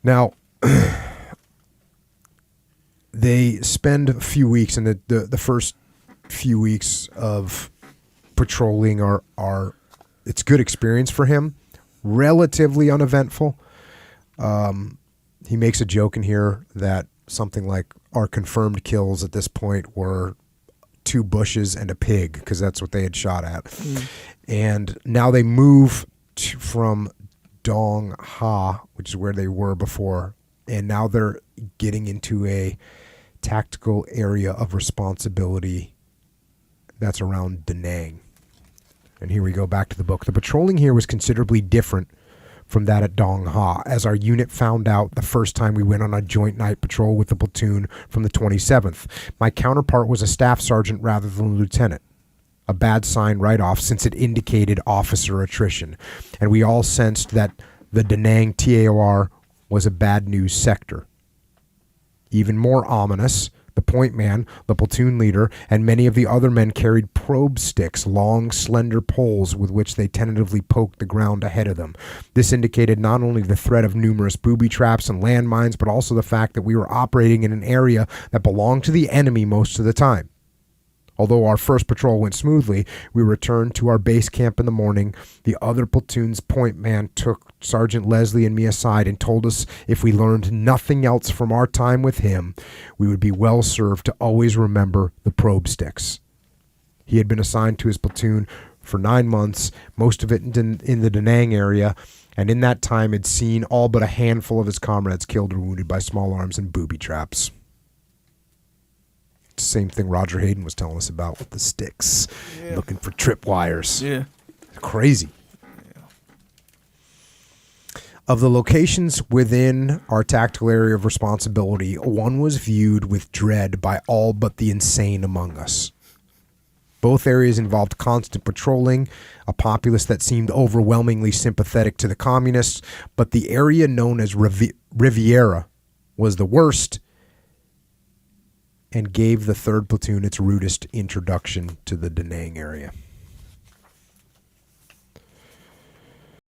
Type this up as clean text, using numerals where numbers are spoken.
Now, they spend a few weeks, and the first few weeks of patrolling are it's good experience for him, relatively uneventful. He makes a joke in here that something like our confirmed kills at this point were 2 bushes and a pig, because that's what they had shot at. And now they move from Dong Ha, which is where they were before, and now they're getting into a tactical area of responsibility that's around Da Nang. And here we go back to the book. The patrolling here was considerably different from that at Dong Ha, as our unit found out the first time we went on a joint night patrol with the platoon from the 27th. My counterpart was a staff sergeant rather than a lieutenant. A bad sign right off, since it indicated officer attrition. And we all sensed that the Da Nang TAOR was a bad news sector. Even more ominous, the point man, the platoon leader, and many of the other men carried probe sticks, long, slender poles with which they tentatively poked the ground ahead of them. This indicated not only the threat of numerous booby traps and landmines, but also the fact that we were operating in an area that belonged to the enemy most of the time. Although our first patrol went smoothly, we returned to our base camp in the morning. The other platoon's point man took Sergeant Leslie and me aside and told us if we learned nothing else from our time with him, we would be well served to always remember the probe sticks. He had been assigned to his platoon for 9 months, most of it in the Da Nang area, and in that time had seen all but a handful of his comrades killed or wounded by small arms and booby traps. Same thing Roger Hayden was telling us about with the sticks, looking for tripwires. Yeah. Crazy. Yeah. Of the locations within our tactical area of responsibility, one was viewed with dread by all but the insane among us. Both areas involved constant patrolling, a populace that seemed overwhelmingly sympathetic to the communists, but the area known as Riviera was the worst, and gave the 3rd Platoon its rudest introduction to the Da Nang area.